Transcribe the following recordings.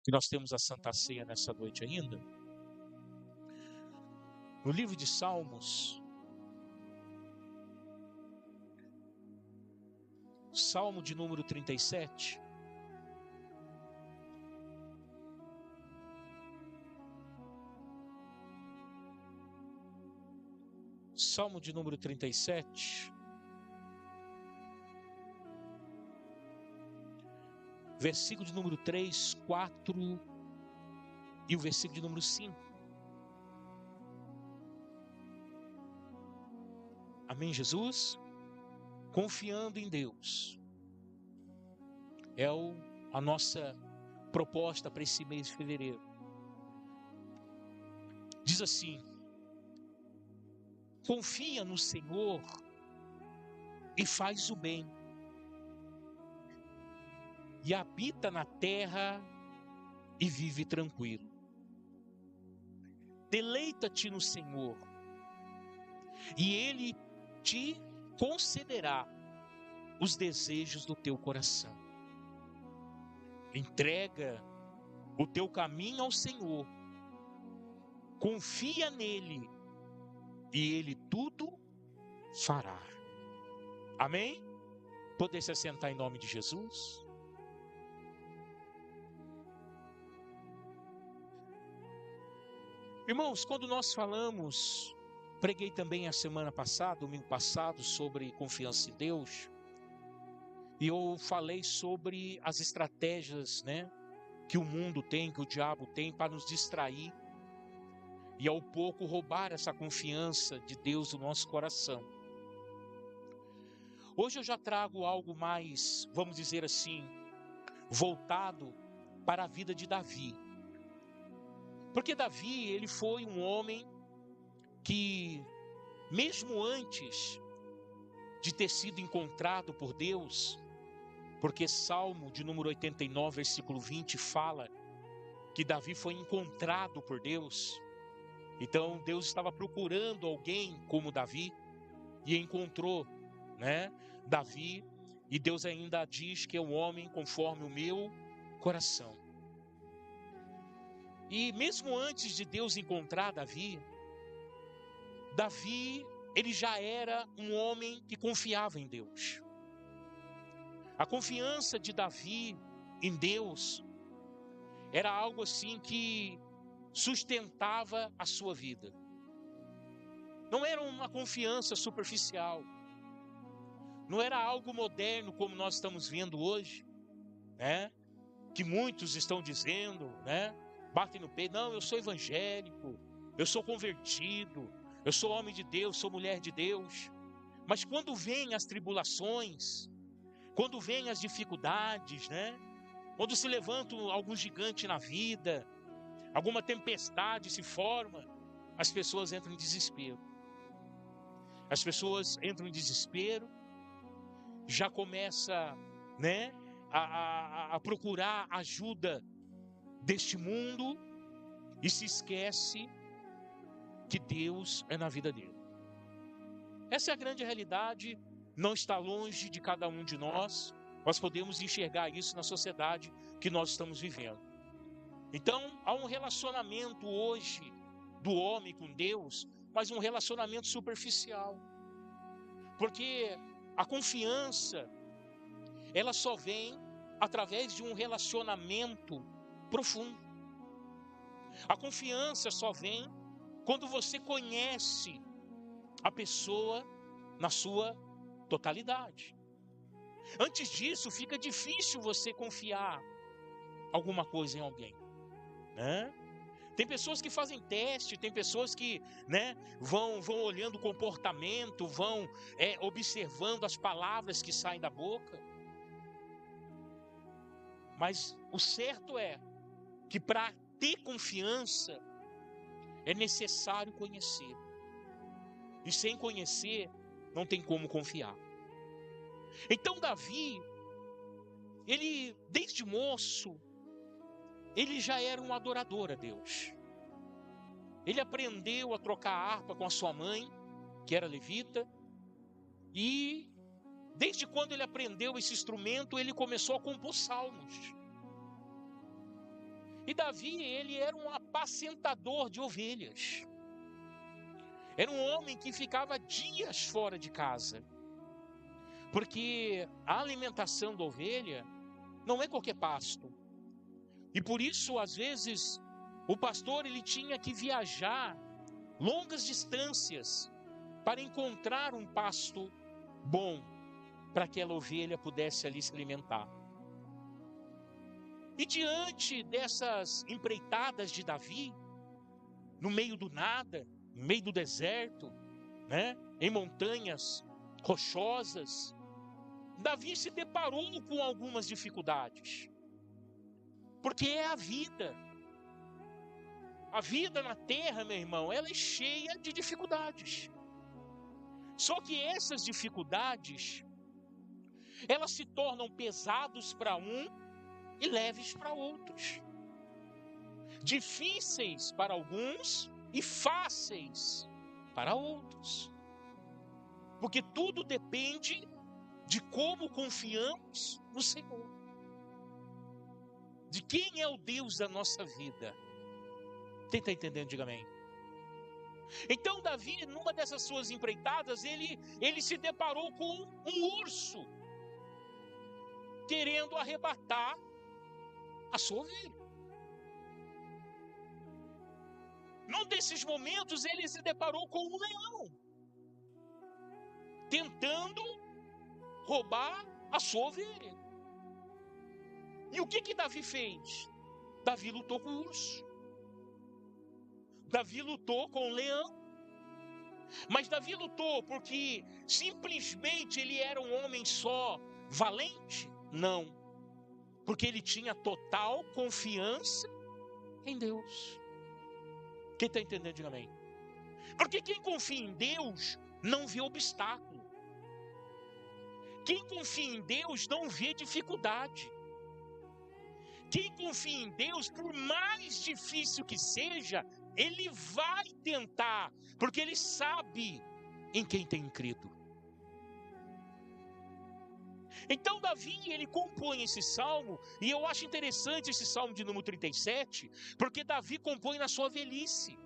que nós temos a Santa Ceia nessa noite ainda. No livro de Salmos, Salmo de número 37. Salmo de número 37. Versículo de número 3, 4 e o versículo de número 5. Amém, Jesus? Confiando em Deus. É a nossa proposta para esse mês de fevereiro. Diz assim: confia no Senhor e faz o bem, e habita na terra e vive tranquilo. Deleita-te no Senhor, e Ele te concederá os desejos do teu coração. Entrega o teu caminho ao Senhor, confia nele, e Ele tudo fará. Amém? Poder se assentar em nome de Jesus? Irmãos, quando nós falamos, preguei também a semana passada, domingo passado, sobre confiança em Deus, e eu falei sobre as estratégias, que o mundo tem, que o diabo tem para nos distrair e ao pouco roubar essa confiança de Deus no nosso coração. Hoje eu já trago algo mais, vamos dizer assim, voltado para a vida de Davi. Porque Davi, ele foi um homem que, mesmo antes de ter sido encontrado por Deus, porque Salmo de número 89, versículo 20, fala que Davi foi encontrado por Deus. Então Deus estava procurando alguém como Davi e encontrou, Davi, e Deus ainda diz que é um homem conforme o meu coração. E mesmo antes de Deus encontrar Davi, ele já era um homem que confiava em Deus. A confiança de Davi em Deus era algo assim que sustentava a sua vida. Não era uma confiança superficial. Não era algo moderno como nós estamos vendo hoje, que muitos estão dizendo, batem no peito: não, eu sou evangélico, eu sou convertido, eu sou homem de Deus, sou mulher de Deus. Mas quando vêm as tribulações, quando vêm as dificuldades, quando se levantam algum gigante na vida, alguma tempestade se forma, as pessoas entram em desespero. As pessoas entram em desespero, já começa, a procurar ajuda deste mundo e se esquece que Deus é na vida dele. Essa é a grande realidade, não está longe de cada um de nós. Nós podemos enxergar isso na sociedade que nós estamos vivendo. Então, há um relacionamento hoje do homem com Deus, mas um relacionamento superficial. Porque a confiança, ela só vem através de um relacionamento profundo. A confiança só vem quando você conhece a pessoa na sua totalidade. Antes disso, fica difícil você confiar alguma coisa em alguém, Tem pessoas que fazem teste, tem pessoas que, vão olhando o comportamento, vão observando as palavras que saem da boca. Mas o certo é que para ter confiança é necessário conhecer. E sem conhecer, não tem como confiar. Então Davi, ele desde moço, ele já era um adorador a Deus. Ele aprendeu a trocar harpa com a sua mãe, que era levita, e desde quando ele aprendeu esse instrumento, ele começou a compor salmos. E Davi, ele era um apacentador de ovelhas. Era um homem que ficava dias fora de casa. Porque a alimentação da ovelha não é qualquer pasto. E por isso, às vezes, o pastor ele tinha que viajar longas distâncias para encontrar um pasto bom para que aquela ovelha pudesse ali se alimentar. E diante dessas empreitadas de Davi, no meio do nada, no meio do deserto, em montanhas rochosas, Davi se deparou com algumas dificuldades. Porque é a vida. A vida na terra, meu irmão, ela é cheia de dificuldades. Só que essas dificuldades, elas se tornam pesados para um e leves para outros. Difíceis para alguns e fáceis para outros. Porque tudo depende de como confiamos no Senhor. De quem é o Deus da nossa vida. Quem está entendendo, diga amém. Então Davi, numa dessas suas empreitadas, ele se deparou com um urso, querendo arrebatar a sua ovelha. Num desses momentos, ele se deparou com um leão, tentando roubar a sua ovelha. E o que Davi fez? Davi lutou com o urso. Davi lutou com o leão. Mas Davi lutou porque simplesmente ele era um homem só valente? Não. Porque ele tinha total confiança em Deus. Quem está entendendo, diga amém. Porque quem confia em Deus não vê obstáculo. Quem confia em Deus não vê dificuldade. Quem confia em Deus, por mais difícil que seja, ele vai tentar, porque ele sabe em quem tem crido. Então Davi, ele compõe esse salmo, e eu acho interessante esse salmo de número 37, porque Davi compõe na sua velhice.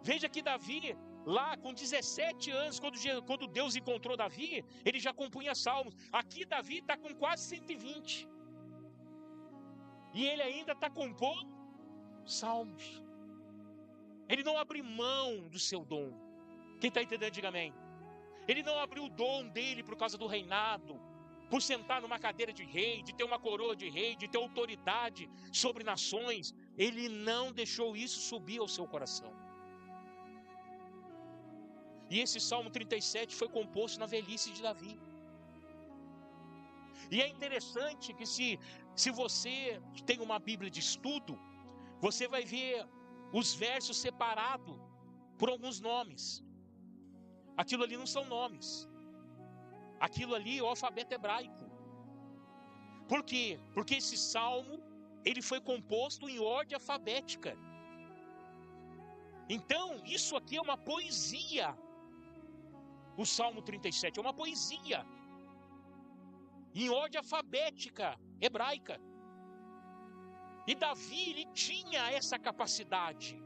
Veja que Davi, lá com 17 anos, quando Deus encontrou Davi, ele já compunha salmos. Aqui Davi está com quase 120. E ele ainda está compondo salmos. Ele não abriu mão do seu dom. Quem está entendendo, diga amém. Ele não abriu o dom dele por causa do reinado, por sentar numa cadeira de rei, de ter uma coroa de rei, de ter autoridade sobre nações. Ele não deixou isso subir ao seu coração. E esse Salmo 37 foi composto na velhice de Davi. E é interessante que se você tem uma Bíblia de estudo, você vai ver os versos separados por alguns nomes. Aquilo ali não são nomes. Aquilo ali é o alfabeto hebraico. Por quê? Porque esse salmo, ele foi composto em ordem alfabética. Então, isso aqui é uma poesia. O Salmo 37 é uma poesia. Em ordem alfabética hebraica. E Davi, ele tinha essa capacidade.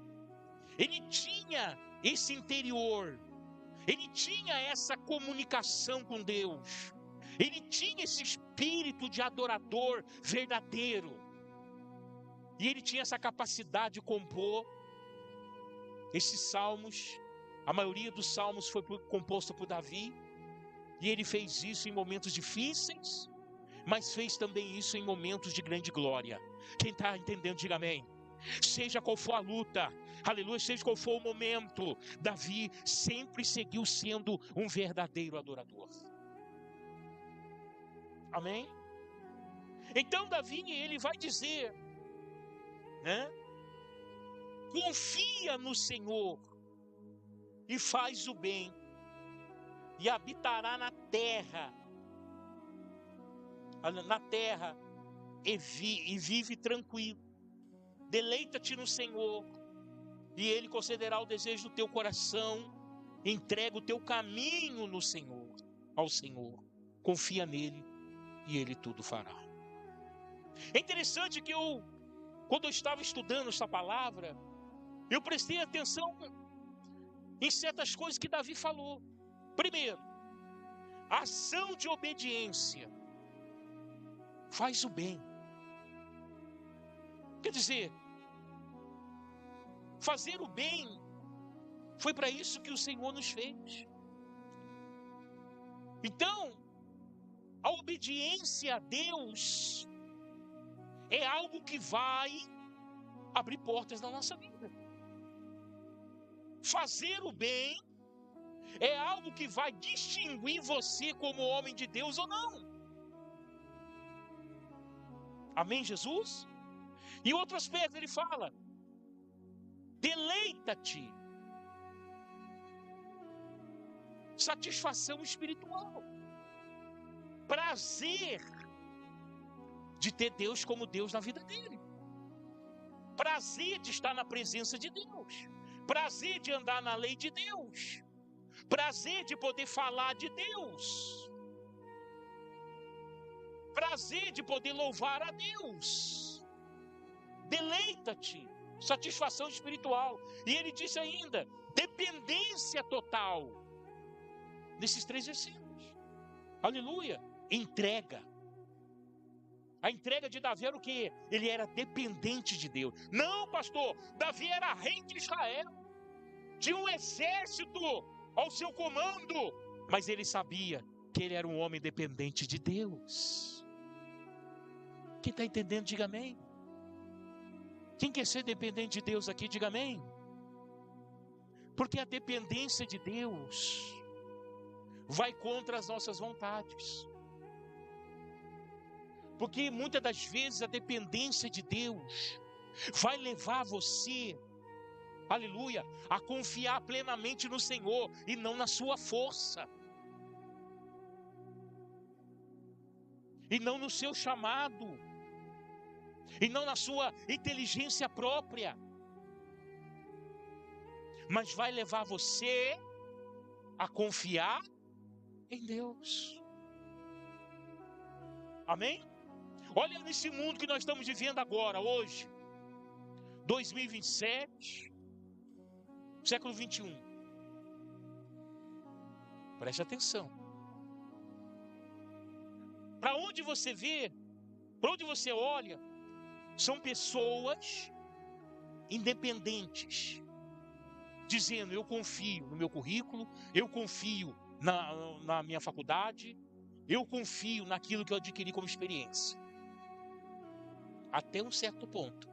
Ele tinha esse interior. Ele tinha essa comunicação com Deus. Ele tinha esse espírito de adorador verdadeiro. E ele tinha essa capacidade de compor esses salmos. A maioria dos salmos foi composta por Davi. E ele fez isso em momentos difíceis, mas fez também isso em momentos de grande glória. Quem está entendendo, diga amém. Seja qual for a luta, aleluia, seja qual for o momento, Davi sempre seguiu sendo um verdadeiro adorador. Amém? Então Davi, ele vai dizer, confia no Senhor e faz o bem, e habitará na terra e vive tranquilo. Deleita-te no Senhor, e Ele concederá o desejo do teu coração. Entrega o teu caminho no Senhor, ao Senhor. Confia nele, e Ele tudo fará. É interessante que quando eu estava estudando essa palavra, eu prestei atenção em certas coisas que Davi falou. Primeiro, a ação de obediência faz o bem. Quer dizer, fazer o bem foi para isso que o Senhor nos fez. Então, a obediência a Deus é algo que vai abrir portas na nossa vida. Fazer o bem é algo que vai distinguir você como homem de Deus ou não. Amém, Jesus? E outro aspecto, ele fala: deleita-te. Satisfação espiritual. Prazer de ter Deus como Deus na vida dele. Prazer de estar na presença de Deus. Prazer de andar na lei de Deus. Prazer de poder falar de Deus. Prazer de poder louvar a Deus. Deleita-te. Satisfação espiritual. E ele disse ainda, dependência total. Nesses 3 versículos. Aleluia. Entrega. A entrega de Davi era o quê? Ele era dependente de Deus. Não, pastor, Davi era rei de Israel. Tinha um exército ao seu comando. Mas ele sabia que ele era um homem dependente de Deus. Quem está entendendo, diga amém. Quem quer ser dependente de Deus aqui, diga amém. Porque a dependência de Deus vai contra as nossas vontades. Porque muitas das vezes a dependência de Deus vai levar você, aleluia, a confiar plenamente no Senhor e não na sua força. E não no seu chamado. E não na sua inteligência própria. Mas vai levar você a confiar em Deus. Amém? Olha nesse mundo que nós estamos vivendo agora, hoje. 2027, século 21. Preste atenção. Para onde você vê, para onde você olha, são pessoas independentes. Dizendo, eu confio no meu currículo, eu confio na minha faculdade, eu confio naquilo que eu adquiri como experiência. Até um certo ponto.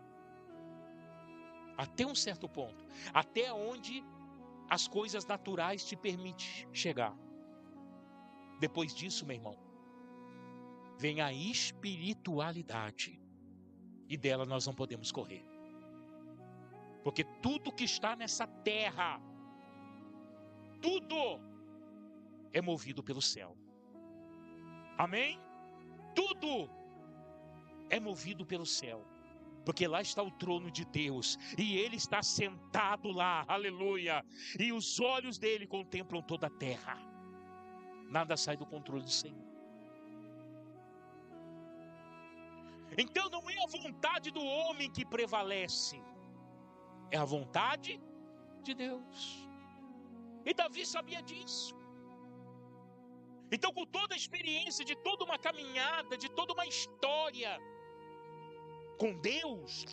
Até um certo ponto. Até onde as coisas naturais te permitem chegar. Depois disso, meu irmão, vem a espiritualidade. E dela nós não podemos correr. Porque tudo que está nessa terra, tudo é movido pelo céu. Amém? Tudo é movido pelo céu. Porque lá está o trono de Deus. E Ele está sentado lá. Aleluia. E os olhos dele contemplam toda a terra. Nada sai do controle do Senhor. Então não é a vontade do homem que prevalece. É a vontade de Deus. E Davi sabia disso. Então, com toda a experiência, de toda uma caminhada, de toda uma história com Deus,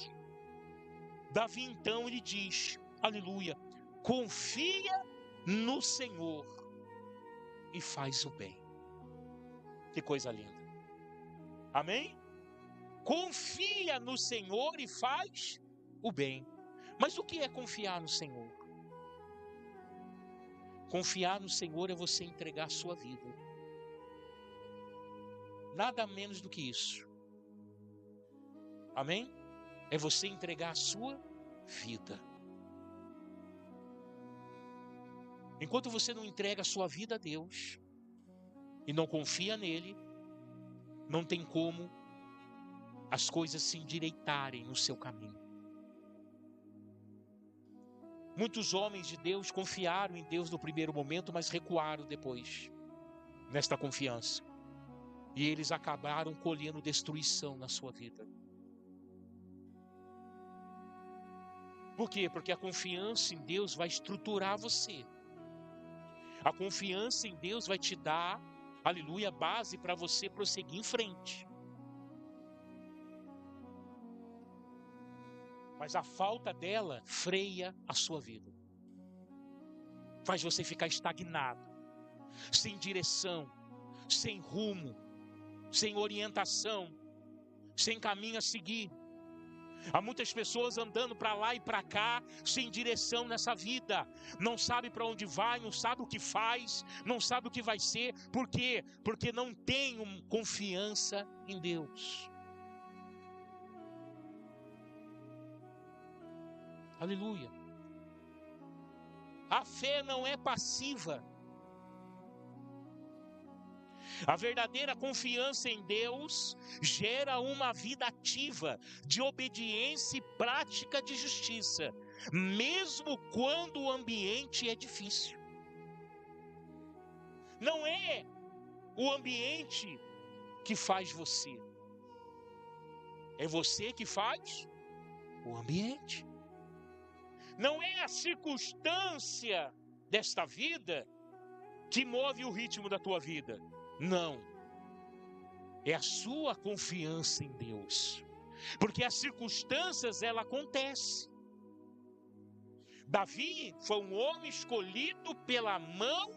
Davi então ele diz, aleluia, confia no Senhor e faz o bem. Que coisa linda. Amém? Confia no Senhor e faz o bem. Mas o que é confiar no Senhor? Confiar no Senhor é você entregar a sua vida. Nada menos do que isso. Amém? É você entregar a sua vida. Enquanto você não entrega a sua vida a Deus e não confia nele, não tem como as coisas se endireitarem no seu caminho. Muitos homens de Deus confiaram em Deus no primeiro momento, mas recuaram depois nesta confiança. E eles acabaram colhendo destruição na sua vida. Por quê? Porque a confiança em Deus vai estruturar você. A confiança em Deus vai te dar, aleluia, base para você prosseguir em frente. Mas a falta dela freia a sua vida. Faz você ficar estagnado, sem direção, sem rumo, sem orientação, sem caminho a seguir. Há muitas pessoas andando para lá e para cá, sem direção nessa vida. Não sabe para onde vai, não sabe o que faz, não sabe o que vai ser. Por quê? Porque não tem confiança em Deus. Aleluia. A fé não é passiva. A verdadeira confiança em Deus gera uma vida ativa, de obediência e prática de justiça, mesmo quando o ambiente é difícil. Não é o ambiente que faz você, é você que faz o ambiente. Não é a circunstância desta vida que move o ritmo da tua vida. Não, é a sua confiança em Deus, porque as circunstâncias, ela acontece. Davi foi um homem escolhido pela mão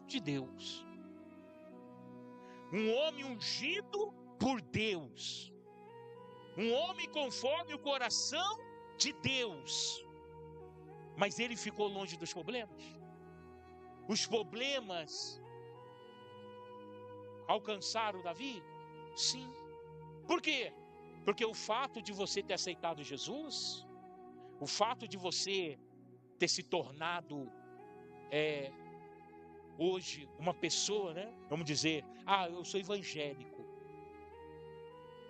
de Deus, um homem ungido por Deus, um homem conforme o coração de Deus, mas ele ficou longe dos problemas. Os problemas alcançaram Davi? Sim. Por quê? Porque o fato de você ter aceitado Jesus, o fato de você ter se tornado hoje uma pessoa, né? Vamos dizer, eu sou evangélico.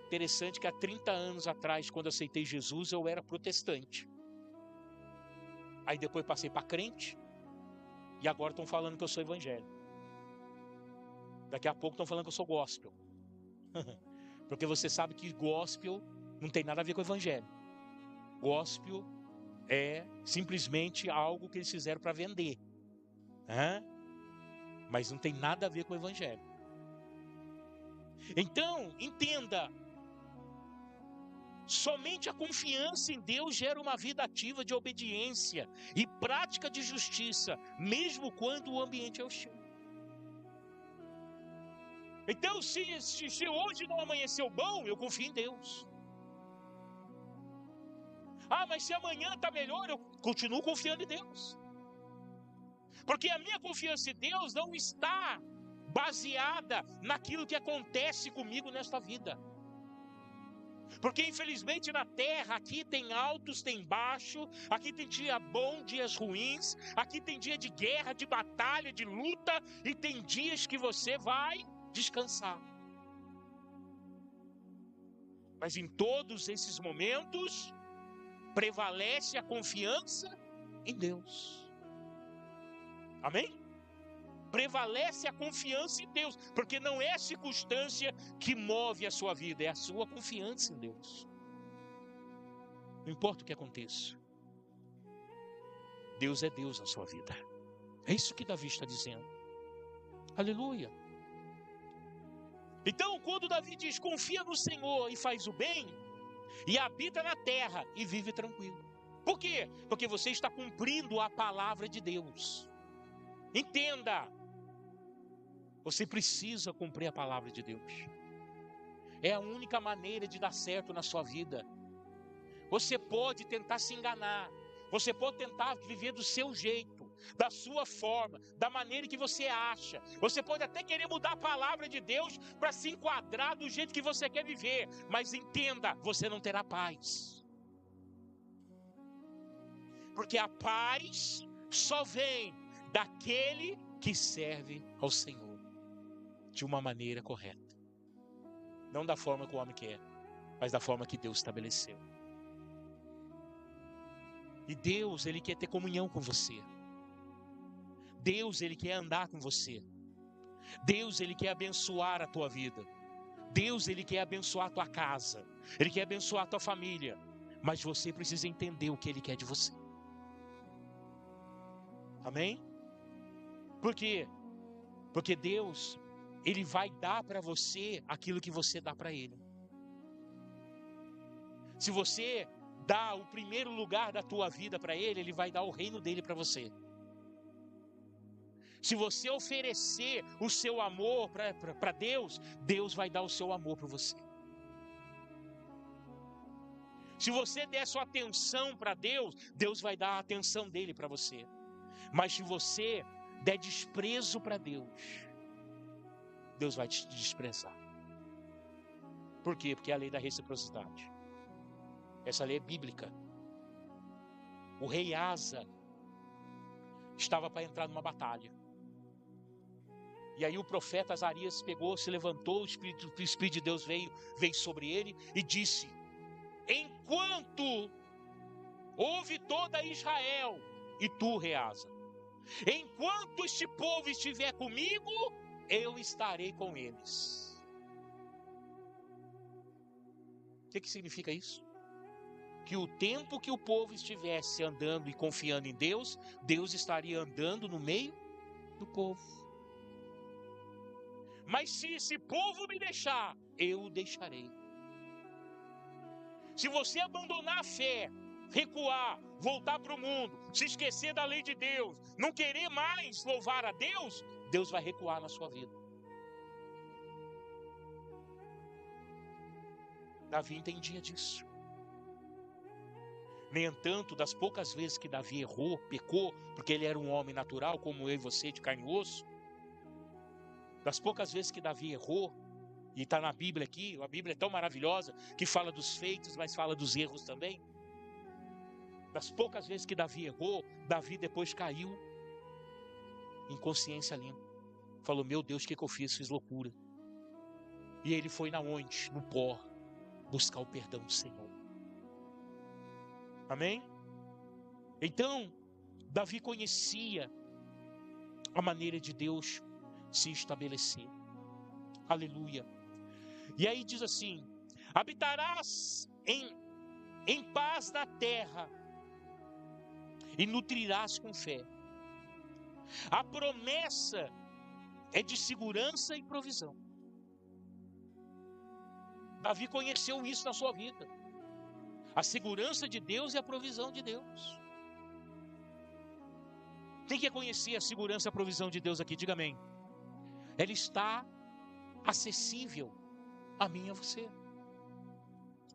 Interessante que há 30 anos atrás, quando aceitei Jesus, eu era protestante. Aí depois passei para crente, e agora estão falando que eu sou evangélico. Daqui a pouco estão falando que eu sou gospel. Porque você sabe que gospel não tem nada a ver com o evangelho. Gospel é simplesmente algo que eles fizeram para vender. Mas não tem nada a ver com o evangelho. Então, entenda. Somente a confiança em Deus gera uma vida ativa de obediência e prática de justiça, mesmo quando o ambiente é hostil. Então, se hoje não amanheceu bom, eu confio em Deus. Mas se amanhã está melhor, eu continuo confiando em Deus. Porque a minha confiança em Deus não está baseada naquilo que acontece comigo nesta vida. Porque infelizmente na terra, aqui tem altos, tem baixo, aqui tem dia bom, dias ruins, aqui tem dia de guerra, de batalha, de luta, e tem dias que você vai descansar. Mas em todos esses momentos, prevalece a confiança em Deus. Amém? Prevalece a confiança em Deus, porque não é a circunstância que move a sua vida, é a sua confiança em Deus. Não importa o que aconteça, Deus é Deus na sua vida. É isso que Davi está dizendo. Aleluia. Então, quando Davi diz, confia no Senhor e faz o bem, e habita na terra e vive tranquilo. Por quê? Porque você está cumprindo a palavra de Deus. Entenda, você precisa cumprir a palavra de Deus. É a única maneira de dar certo na sua vida. Você pode tentar se enganar, você pode tentar viver do seu jeito, da sua forma, da maneira que você acha. Você pode até querer mudar a palavra de Deus para se enquadrar do jeito que você quer viver, mas entenda, você não terá paz. Porque a paz só vem daquele que serve ao Senhor de uma maneira correta. Não da forma que o homem quer, mas da forma que Deus estabeleceu. E Deus, Ele quer ter comunhão com você. Deus, Ele quer andar com você. Deus, Ele quer abençoar a tua vida. Deus, Ele quer abençoar a tua casa. Ele quer abençoar a tua família. Mas você precisa entender o que Ele quer de você. Amém? Por quê? Porque Deus, Ele vai dar para você aquilo que você dá para Ele. Se você dá o primeiro lugar da tua vida para Ele, Ele vai dar o reino dele para você. Se você oferecer o seu amor para Deus, Deus vai dar o seu amor para você. Se você der sua atenção para Deus, Deus vai dar a atenção dele para você. Mas se você der desprezo para Deus, Deus vai te desprezar. Por quê? Porque é a lei da reciprocidade. Essa lei é bíblica. O rei Asa estava para entrar numa batalha. E aí o profeta Azarias pegou, se levantou, o Espírito de Deus veio sobre ele e disse: enquanto ouve toda Israel e tu, rei Asa, enquanto este povo estiver comigo, eu estarei com eles. O que significa isso? Que o tempo que o povo estivesse andando e confiando em Deus, Deus estaria andando no meio do povo. Mas se esse povo me deixar, eu o deixarei. Se você abandonar a fé, recuar, voltar para o mundo, se esquecer da lei de Deus, não querer mais louvar a Deus, Deus vai recuar na sua vida. Davi entendia disso. No entanto, das poucas vezes que Davi errou, pecou, porque ele era um homem natural, como eu e você, de carne e osso, das poucas vezes que Davi errou, e está na Bíblia aqui, a Bíblia é tão maravilhosa, que fala dos feitos, mas fala dos erros também. Das poucas vezes que Davi errou, Davi depois caiu em consciência limpa. Falou: meu Deus, o que eu fiz? Fiz loucura. E ele foi na onde? No pó, buscar o perdão do Senhor. Amém? Então, Davi conhecia a maneira de Deus se estabelecer. Aleluia. E aí diz assim: habitarás em paz na terra e nutrirás com fé. A promessa é de segurança e provisão. Davi conheceu isso na sua vida. A segurança de Deus e a provisão de Deus. Quem quer conhecer a segurança e a provisão de Deus aqui? Diga amém. Ela está acessível a mim e a você.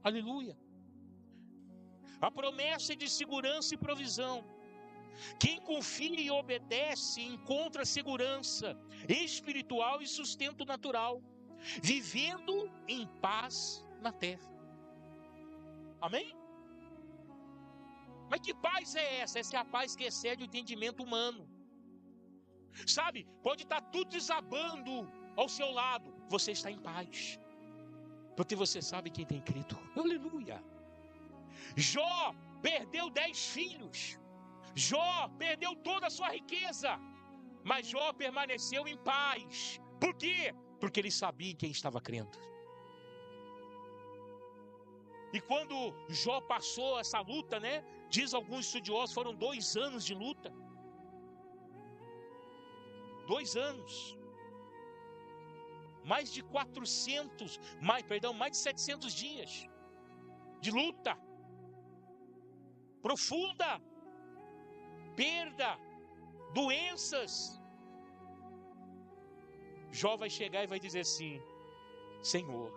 Aleluia. A promessa é de segurança e provisão. Quem confia e obedece encontra segurança espiritual e sustento natural, vivendo em paz na terra. Amém? Mas que paz é essa? Essa é a paz que excede o entendimento humano. Sabe, pode estar tudo desabando ao seu lado, você está em paz, porque você sabe quem tem crido. Aleluia. Jó perdeu 10 filhos. Jó perdeu toda a sua riqueza, mas Jó permaneceu em paz. Por quê? Porque ele sabia em quem estava crendo. E quando Jó passou essa luta, né? Diz alguns estudiosos, foram 2 anos de luta. 2 anos. Mais de 700 dias de luta profunda, perda, doenças. Jó vai chegar e vai dizer assim: Senhor,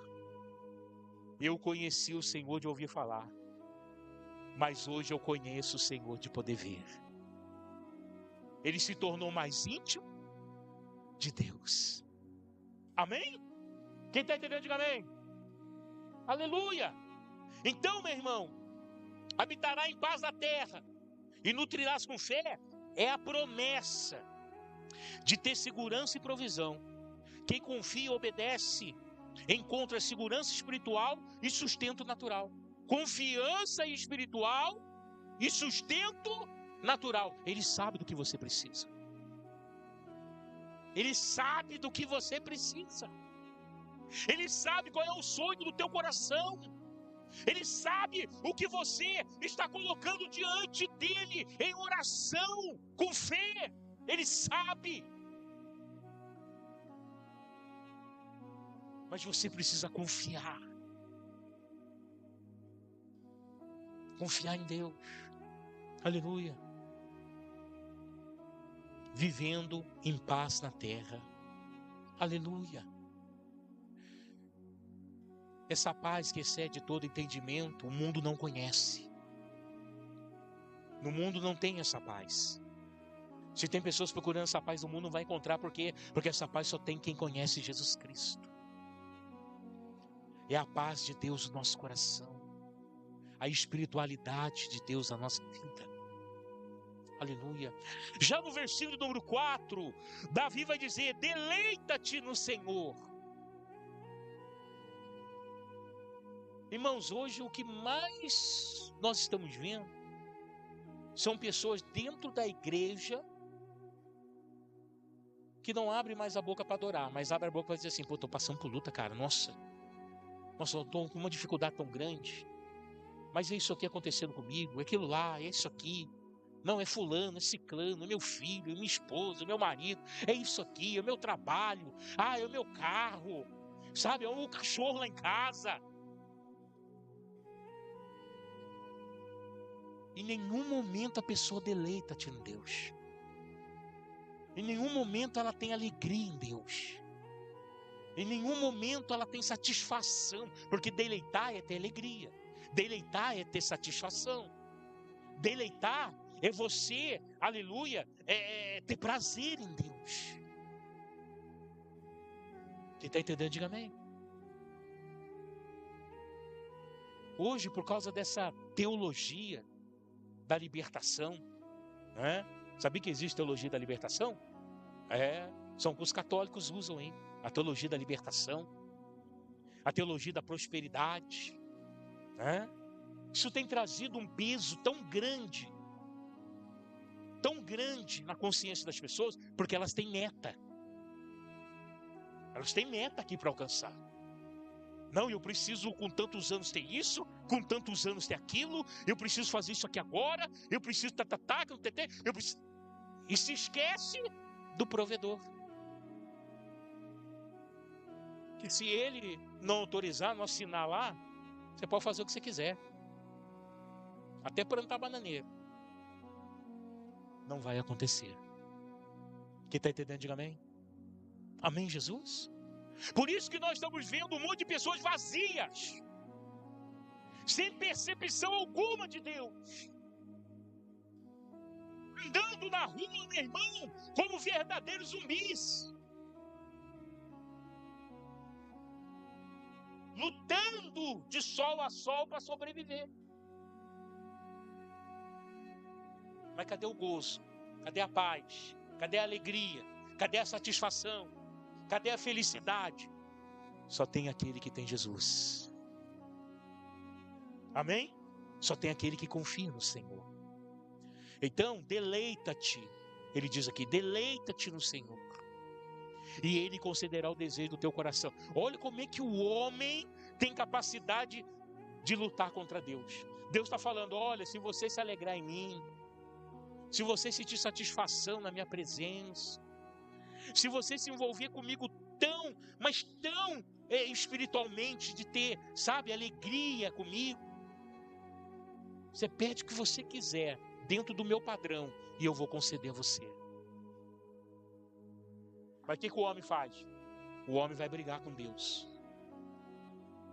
eu conheci o Senhor de ouvir falar, mas hoje eu conheço o Senhor de poder ver. Ele se tornou mais íntimo de Deus. Amém? Quem está entendendo, diga amém. Aleluia. Então, meu irmão, habitará em paz na terra e nutrirás com fé, é a promessa de ter segurança e provisão. Quem confia e obedece encontra segurança espiritual e sustento natural. Confiança espiritual e sustento natural. Ele sabe do que você precisa. Ele sabe do que você precisa. Ele sabe qual é o sonho do teu coração. Ele sabe o que você está colocando diante dele em oração, com fé. Ele sabe. Mas você precisa confiar. Confiar em Deus. Aleluia. Vivendo em paz na terra. Aleluia. Essa paz que excede todo entendimento, o mundo não conhece. No mundo não tem essa paz. Se tem pessoas procurando essa paz no mundo, não vai encontrar. Por quê? Porque essa paz só tem quem conhece Jesus Cristo. É a paz de Deus no nosso coração. A espiritualidade de Deus na nossa vida. Aleluia. Já no versículo número 4, Davi vai dizer: deleita-te no Senhor. Irmãos, hoje o que mais nós estamos vendo são pessoas dentro da igreja que não abrem mais a boca para adorar, mas abrem a boca para dizer assim: pô, estou passando por luta, cara, nossa, eu estou com uma dificuldade tão grande, mas é isso aqui acontecendo comigo, é aquilo lá, é isso aqui, não, é fulano, é ciclano, é meu filho, é minha esposa, é meu marido, é isso aqui, é o meu trabalho, é o meu carro, sabe, é o cachorro lá em casa. Em nenhum momento a pessoa deleita-te em Deus. Em nenhum momento ela tem alegria em Deus. Em nenhum momento ela tem satisfação. Porque deleitar é ter alegria. Deleitar é ter satisfação. Deleitar é você, aleluia, ter prazer em Deus. Quem está entendendo, diga amém. Hoje, por causa dessa teologia da libertação, né? Sabia que existe teologia da libertação? São o que os católicos usam, hein? A teologia da libertação, a teologia da prosperidade, né? Isso tem trazido um peso tão grande na consciência das pessoas, porque elas têm meta. Elas têm meta aqui para alcançar. Não, eu preciso com tantos anos ter isso, com tantos anos ter aquilo, eu preciso fazer isso aqui agora, eu preciso eu preciso... E se esquece do provedor. Que se ele não autorizar, não assinar lá, você pode fazer o que você quiser. Até plantar bananeira. Não vai acontecer. Quem está entendendo, diga amém. Amém, Jesus? Por isso que nós estamos vendo um monte de pessoas vazias, sem percepção alguma de Deus, andando na rua, meu irmão, como verdadeiros zumbis, lutando de sol a sol para sobreviver. Mas cadê o gozo? Cadê a paz? Cadê a alegria? Cadê a satisfação? Cadê a felicidade? Só tem aquele que tem Jesus. Amém? Só tem aquele que confia no Senhor. Então, deleita-te. Ele diz aqui, deleita-te no Senhor. E Ele concederá o desejo do teu coração. Olha como é que o homem tem capacidade de lutar contra Deus. Deus está falando, olha, se você se alegrar em mim, se você sentir satisfação na minha presença, se você se envolver comigo tão espiritualmente, de ter, sabe, alegria comigo, você pede o que você quiser, dentro do meu padrão, e eu vou conceder a você. Mas o que o homem faz? O homem vai brigar com Deus.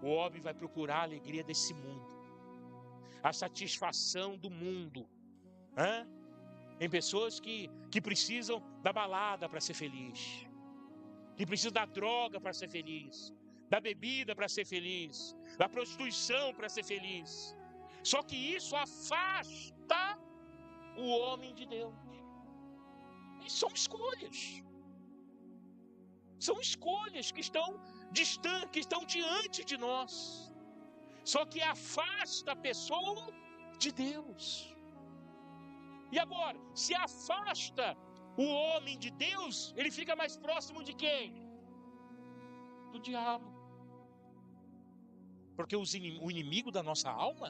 O homem vai procurar a alegria desse mundo, a satisfação do mundo. Tem pessoas que precisam da balada para ser feliz, que precisam da droga para ser feliz, da bebida para ser feliz, da prostituição para ser feliz. Só que isso afasta o homem de Deus. E são escolhas. São escolhas que estão distantes, que estão diante de nós. Só que afasta a pessoa de Deus. E agora, se afasta o homem de Deus, ele fica mais próximo de quem? Do diabo. Porque o inimigo da nossa alma,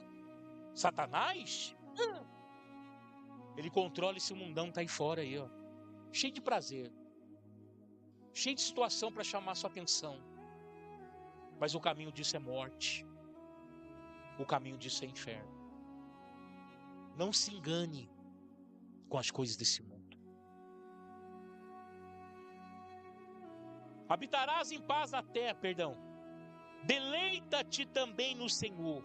Satanás, ele controla esse mundão, tá aí fora aí, ó, cheio de prazer, cheio de situação para chamar sua atenção. Mas o caminho disso é morte. O caminho disso é inferno. Não se engane com as coisas desse mundo. Habitarás em paz na terra, deleita-te também no Senhor.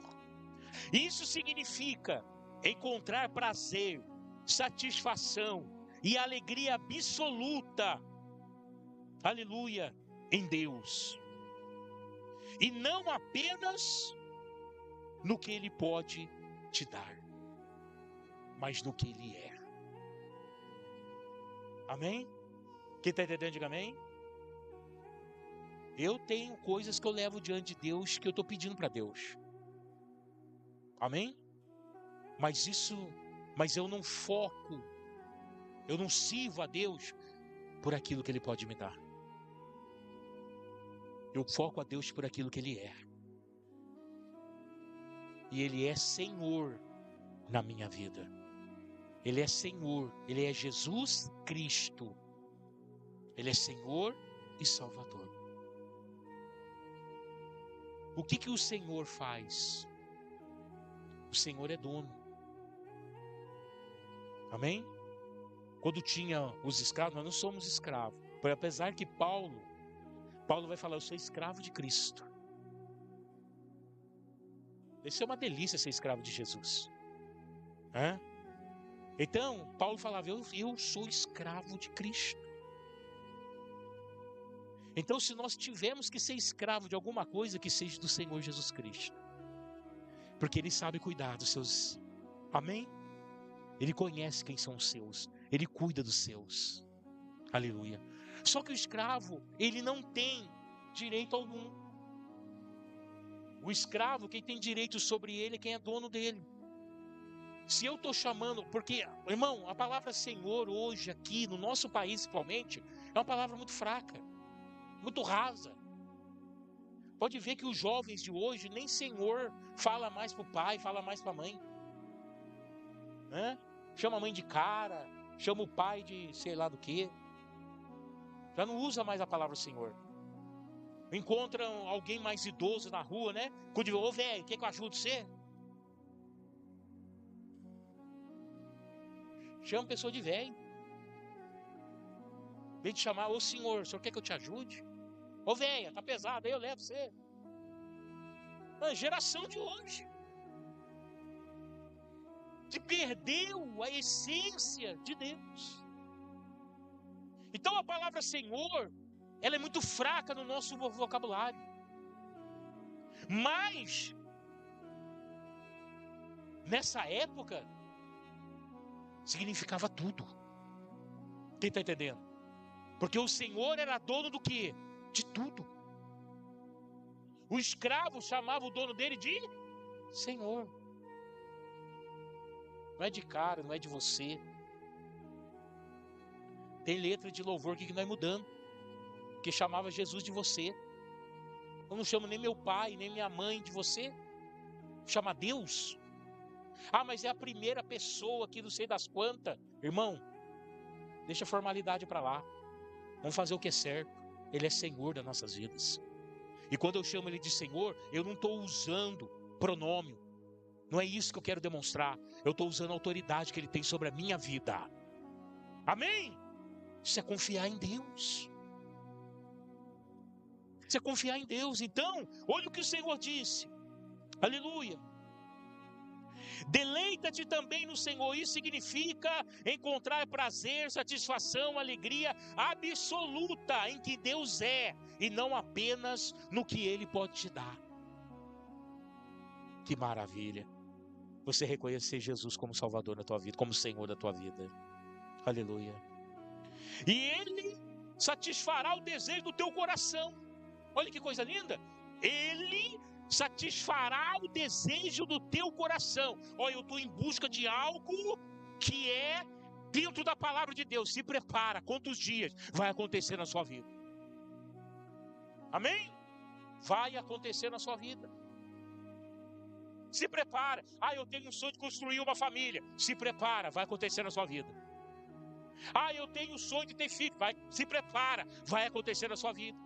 Isso significa encontrar prazer, satisfação e alegria absoluta, aleluia, em Deus. E não apenas no que Ele pode te dar, mas no que Ele é. Amém? Quem está entendendo, diga amém. Eu tenho coisas que eu levo diante de Deus, que eu estou pedindo para Deus. Amém? Mas eu não foco, eu não sirvo a Deus por aquilo que Ele pode me dar. Eu foco a Deus por aquilo que Ele é. E Ele é Senhor na minha vida. Ele é Senhor, Ele é Jesus Cristo. Ele é Senhor e Salvador. O que o Senhor faz? O Senhor é dono. Amém? Quando tinha os escravos, nós não somos escravos. Apesar que Paulo vai falar, eu sou escravo de Cristo. Deve ser uma delícia ser escravo de Jesus. Então, Paulo falava, eu sou escravo de Cristo. Então, se nós tivermos que ser escravo de alguma coisa, que seja do Senhor Jesus Cristo. Porque Ele sabe cuidar dos seus. Amém? Ele conhece quem são os seus. Ele cuida dos seus. Aleluia. Só que o escravo, ele não tem direito algum. O escravo, quem tem direito sobre ele é quem é dono dele. Se eu estou chamando, porque, irmão, a palavra Senhor hoje aqui, no nosso país principalmente, é uma palavra muito fraca, muito rasa. Pode ver que os jovens de hoje, nem Senhor fala mais para o pai, fala mais para a mãe. Chama a mãe de cara, chama o pai de sei lá do que. Já não usa mais a palavra Senhor. Encontram alguém mais idoso na rua, né? Quando diz, ô velho, quer que eu ajude você? Chama a pessoa de velho. Vem te chamar, ô senhor, o senhor quer que eu te ajude? Ô velha, tá pesado, aí eu levo você. A geração de hoje que perdeu a essência de Deus. Então a palavra Senhor, ela é muito fraca no nosso vocabulário. Mas nessa época significava tudo. Quem está entendendo? Porque o Senhor era dono do quê? De tudo. O escravo chamava o dono dele de Senhor. Não é de cara, não é de você. Tem letra de louvor aqui que nós mudamos, que chamava Jesus de você. Eu não chamo nem meu pai, nem minha mãe de você. Chama Deus. Ah, mas é a primeira pessoa aqui, não sei das quantas. Irmão, deixa a formalidade para lá. Vamos fazer o que é certo. Ele é Senhor das nossas vidas. E quando eu chamo Ele de Senhor, eu não estou usando pronome. Não é isso que eu quero demonstrar. Eu estou usando a autoridade que Ele tem sobre a minha vida. Amém? Isso é confiar em Deus. Isso é confiar em Deus. Então, olha o que o Senhor disse. Aleluia. Deleita-te também no Senhor. Isso significa encontrar prazer, satisfação, alegria absoluta em que Deus é, e não apenas no que Ele pode te dar. Que maravilha. Você reconhecer Jesus como Salvador da tua vida, como Senhor da tua vida. Aleluia. E Ele satisfará o desejo do teu coração. Olha que coisa linda. Ele satisfará o desejo do teu coração. Olha, eu estou em busca de algo que é dentro da palavra de Deus. Se prepara, quantos dias vai acontecer na sua vida? Amém? Vai acontecer na sua vida. Se prepara. Eu tenho um sonho de construir uma família. Se prepara, vai acontecer na sua vida. Eu tenho um sonho de ter filho. Se prepara, vai acontecer na sua vida.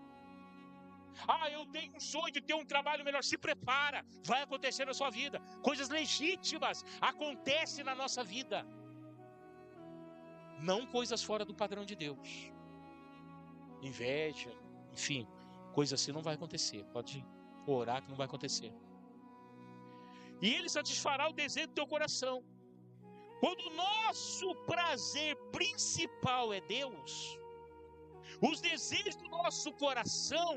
Eu tenho um sonho de ter um trabalho melhor. Se prepara, vai acontecer na sua vida. Coisas legítimas acontecem na nossa vida. Não coisas fora do padrão de Deus. Inveja, enfim, coisa assim não vai acontecer. Pode orar que não vai acontecer. E Ele satisfará o desejo do teu coração. Quando o nosso prazer principal é Deus, os desejos do nosso coração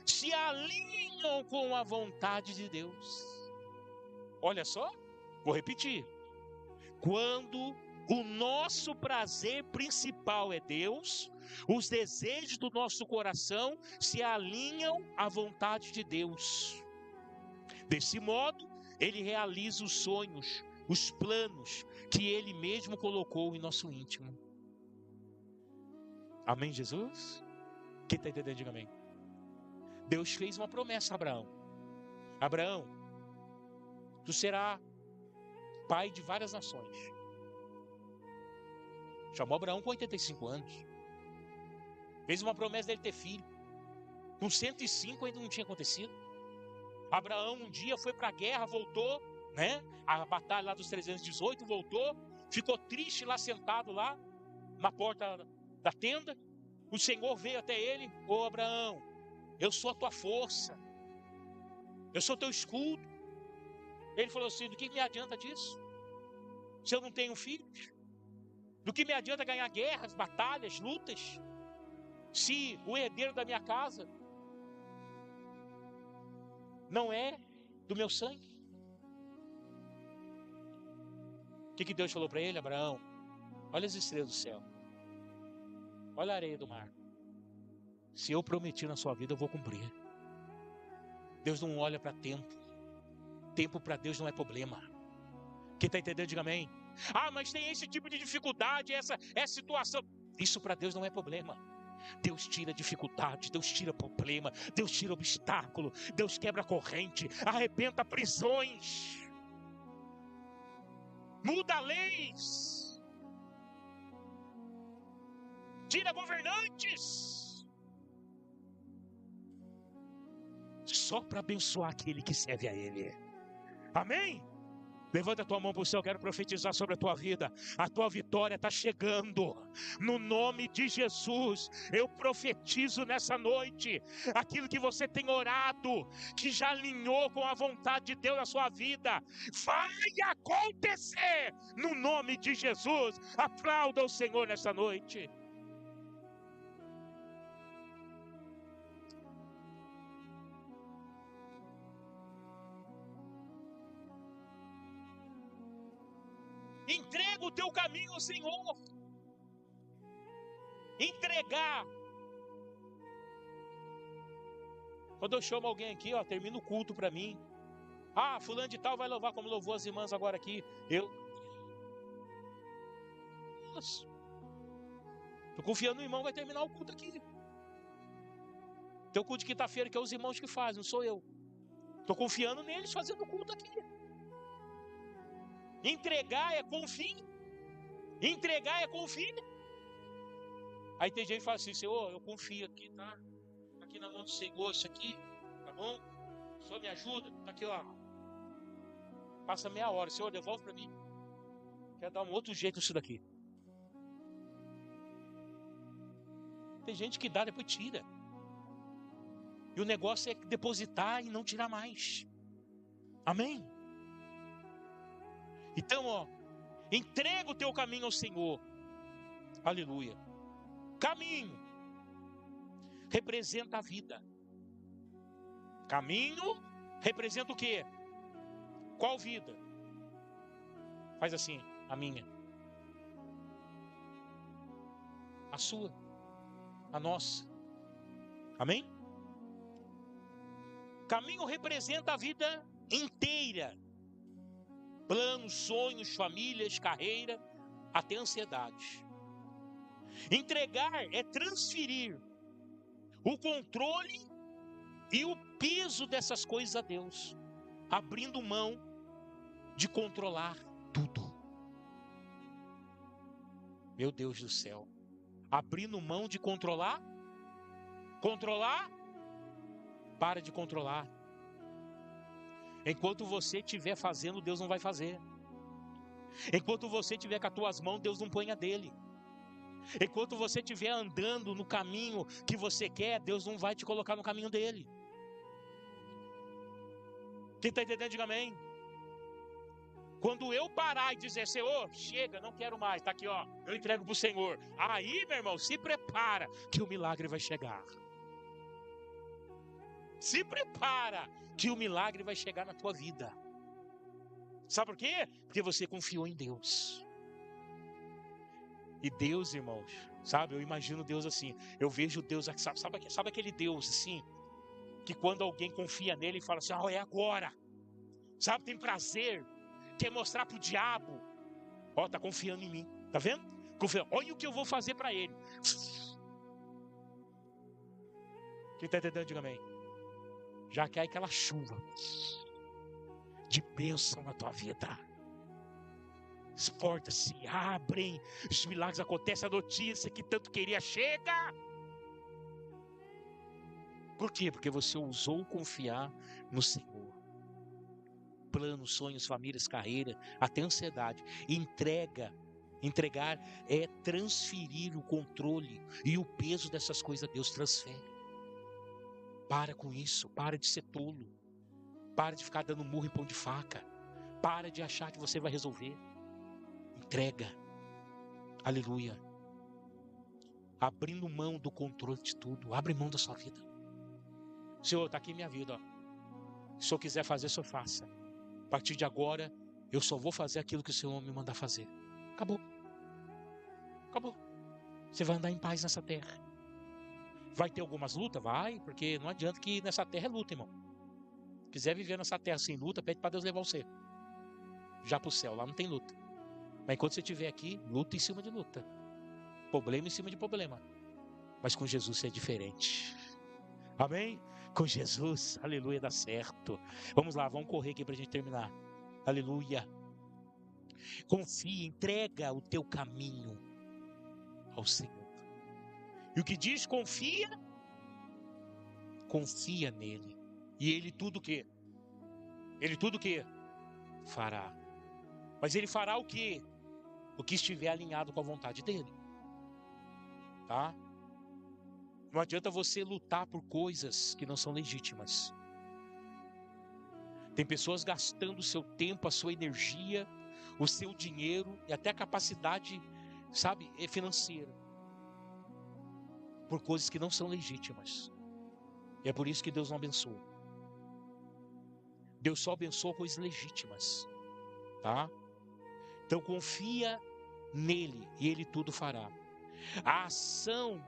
se alinham com a vontade de Deus. Olha só, vou repetir. Quando o nosso prazer principal é Deus, os desejos do nosso coração se alinham à vontade de Deus. Desse modo, Ele realiza os sonhos, os planos que Ele mesmo colocou em nosso íntimo. Amém, Jesus? Quem está entendendo, diga amém. Deus fez uma promessa a Abraão. Abraão, tu serás pai de várias nações. Chamou Abraão com 85 anos. Fez uma promessa dele ter filho. Com 105 ainda não tinha acontecido. Abraão um dia foi para a guerra, voltou, né? A batalha lá dos 318, voltou. Ficou triste lá, sentado lá, na porta da tenda. O Senhor veio até ele. Abraão, eu sou a tua força. Eu sou teu escudo. Ele falou assim, do que me adianta disso? Se eu não tenho filhos? Do que me adianta ganhar guerras, batalhas, lutas, se o herdeiro da minha casa não é do meu sangue? O que Deus falou para ele? Abraão, olha as estrelas do céu, olha a areia do mar. Se eu prometi na sua vida, eu vou cumprir. Deus não olha para tempo. Tempo para Deus não é problema. Quem está entendendo, diga amém. Mas tem esse tipo de dificuldade, essa situação. Isso para Deus não é problema. Deus tira dificuldade, Deus tira problema, Deus tira obstáculo, Deus quebra corrente, arrebenta prisões, muda leis, tira governantes, só para abençoar aquele que serve a Ele. Amém? Levanta a tua mão para o céu, eu quero profetizar sobre a tua vida. A tua vitória está chegando. No nome de Jesus, eu profetizo nessa noite. Aquilo que você tem orado, que já alinhou com a vontade de Deus na sua vida, vai acontecer. No nome de Jesus, aplauda o Senhor nessa noite. Entrega o teu caminho ao Senhor. Entregar. Quando eu chamo alguém aqui, termina o culto para mim. Fulano de tal vai louvar como louvou as irmãs agora aqui. Estou confiando no irmão, vai terminar o culto aqui. Tem o culto de quinta-feira que é os irmãos que fazem, não sou eu. Estou confiando neles fazendo o culto aqui. Entregar é com fim. Entregar é com fim. Aí tem gente que fala assim, Senhor, eu confio aqui, tá? Aqui na mão do Senhor, isso aqui, tá bom? O Senhor me ajuda, tá aqui, ó. Passa meia hora, Senhor, devolve para mim. Quero dar um outro jeito nisso daqui. Tem gente que dá, depois tira. E o negócio é depositar e não tirar mais. Amém? Então, entrega o teu caminho ao Senhor. Aleluia. Caminho representa a vida. Caminho representa o quê? Qual vida? Faz assim, a minha. A sua. A nossa. Amém? Caminho representa a vida inteira. Planos, sonhos, famílias, carreira. até ansiedade. Entregar é transferir o controle e o peso dessas coisas a Deus, abrindo mão de controlar tudo. Meu Deus do céu. Abrindo mão de controlar? Controlar? Para de controlar. Enquanto você estiver fazendo, Deus não vai fazer. Enquanto você estiver com as tuas mãos, Deus não põe a dele. Enquanto você estiver andando no caminho que você quer, Deus não vai te colocar no caminho dele. Quem está entendendo, diga amém. Quando eu parar e dizer, Senhor, chega, não quero mais, está aqui, ó, eu entrego para o Senhor. Aí, meu irmão, se prepara que o milagre vai chegar. Se prepara que o milagre vai chegar na tua vida. Sabe por quê? Porque você confiou em Deus. E Deus, irmãos, sabe, eu imagino Deus assim. Eu vejo Deus, sabe aquele Deus assim, que quando alguém confia nele e fala assim, é agora. Sabe, tem prazer, quer mostrar pro diabo. Ó, tá confiando em mim, tá vendo? Confia, olha o que eu vou fazer para ele. Quem tá entendendo, diga amém. Já cai aquela chuva de bênção na tua vida. As portas se abrem, os milagres acontecem, a notícia que tanto queria chega. Por quê? Porque você ousou confiar no Senhor. Planos, sonhos, famílias, carreira, até ansiedade. Entregar é transferir o controle e o peso dessas coisas a Deus. Transfere. Para com isso, para de ser tolo. Para de ficar dando murro em pão de faca. Para de achar que você vai resolver. Entrega. Aleluia. Abrindo mão do controle de tudo. Abre mão da sua vida. Senhor, está aqui minha vida. Ó. Se o Senhor quiser fazer, o Senhor faça. A partir de agora, eu só vou fazer aquilo que o Senhor me mandar fazer. Acabou. Acabou. Você vai andar em paz nessa terra. Vai ter algumas lutas? Vai, porque não adianta que nessa terra é luta, irmão. Se quiser viver nessa terra sem luta, pede para Deus levar você. Já para o céu, lá não tem luta. Mas enquanto você estiver aqui, luta em cima de luta. Problema em cima de problema. Mas com Jesus você é diferente. Amém? Com Jesus, aleluia, dá certo. Vamos lá, vamos correr aqui para a gente terminar. Aleluia. Confia, entrega o teu caminho ao Senhor. E o que diz confia nele. E ele tudo o quê? Ele tudo o quê? Fará. Mas ele fará o quê? O que estiver alinhado com a vontade dele. Tá? Não adianta você lutar por coisas que não são legítimas. Tem pessoas gastando o seu tempo, a sua energia, o seu dinheiro e até a capacidade, sabe, financeira. Por coisas que não são legítimas. E é por isso que Deus não abençoa. Deus só abençoa coisas legítimas. Tá? Então confia nele e ele tudo fará. A ação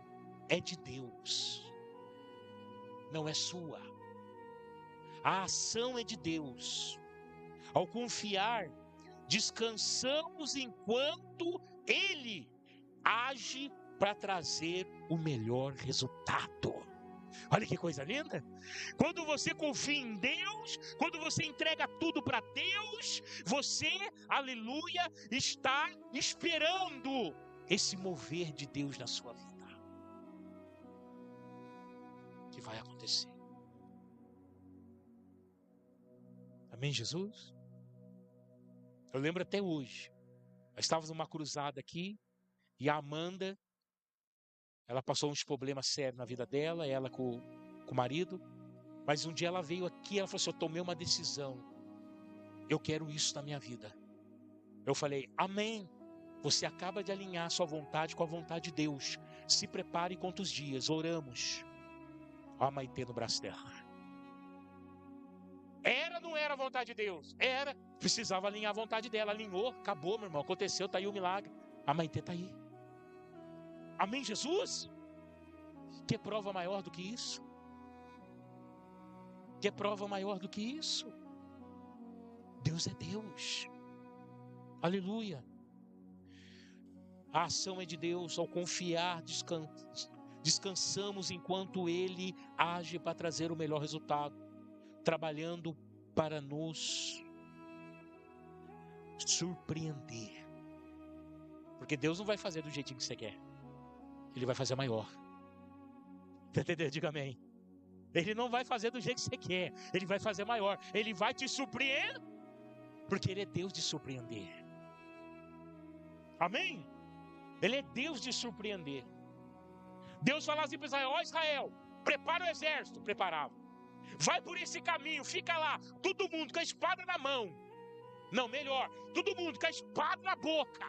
é de Deus. Não é sua. A ação é de Deus. Ao confiar, descansamos enquanto ele age para trazer o melhor resultado. Olha que coisa linda. Quando você confia em Deus, quando você entrega tudo para Deus, você, aleluia, está esperando esse mover de Deus na sua vida. Que vai acontecer. Amém, Jesus? Eu lembro até hoje. Nós estávamos numa cruzada aqui e a Amanda, ela passou uns problemas sérios na vida dela, ela com o marido. Mas um dia ela veio aqui e ela falou assim, eu tomei uma decisão. Eu quero isso na minha vida. Eu falei, amém. Você acaba de alinhar sua vontade com a vontade de Deus. Se prepare quantos dias, oramos. Ó a Maitê no braço dela. Era ou não era a vontade de Deus? Era. Precisava alinhar a vontade dela. Alinhou, acabou, meu irmão. Aconteceu, está aí o milagre. A Maitê está aí. Amém, Jesus? Que prova maior do que isso? Que prova maior do que isso? Deus é Deus. Aleluia. A ação é de Deus. Ao confiar, descansamos enquanto Ele age para trazer o melhor resultado, trabalhando para nos surpreender. Porque Deus não vai fazer do jeitinho que você quer. Ele vai fazer maior. Entendeu? Diga amém. Ele não vai fazer do jeito que você quer. Ele vai fazer maior. Ele vai te surpreender. Porque Ele é Deus de surpreender. Amém? Ele é Deus de surpreender. Deus fala assim para Israel: ó Israel, prepara o exército. Preparava. Vai por esse caminho, fica lá. Todo mundo com a espada na mão. Não, melhor. Todo mundo com a espada na boca.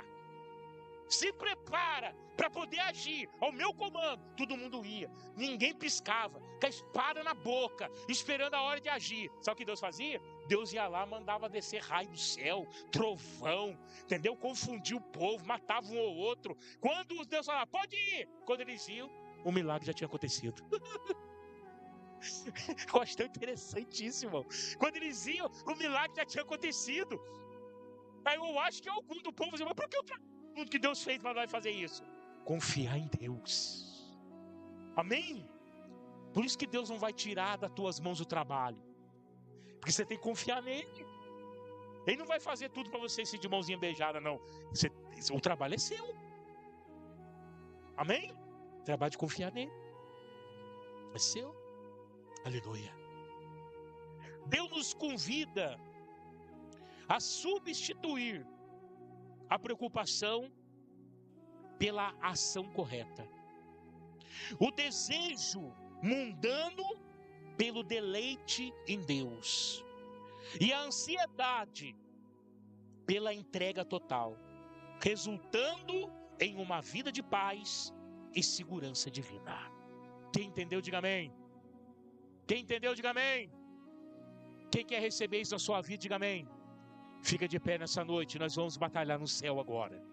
Se prepara para poder agir ao meu comando. Todo mundo ia. Ninguém piscava. Com a espada na boca, esperando a hora de agir. Sabe o que Deus fazia? Deus ia lá, mandava descer raio do céu, trovão, entendeu? Confundia o povo, matava um ou outro. Quando Deus falava, pode ir. Quando eles iam, o milagre já tinha acontecido. Eu acho tão interessante isso, irmão. Quando eles iam, o milagre já tinha acontecido. Aí eu acho que algum do povo dizia, mas por que tudo que Deus fez para nós fazer isso? Confiar em Deus. Amém? Por isso que Deus não vai tirar das tuas mãos o trabalho. Porque você tem que confiar nele. Ele não vai fazer tudo para você ser de mãozinha beijada, não. O trabalho é seu. Amém? O trabalho de confiar nele é seu. Aleluia. Deus nos convida a substituir a preocupação pela ação correta. O desejo mundano pelo deleite em Deus. E a ansiedade pela entrega total, resultando em uma vida de paz e segurança divina. Quem entendeu, diga amém. Quem entendeu, diga amém. Quem quer receber isso na sua vida, diga amém. Fica de pé nessa noite, nós vamos batalhar no céu agora.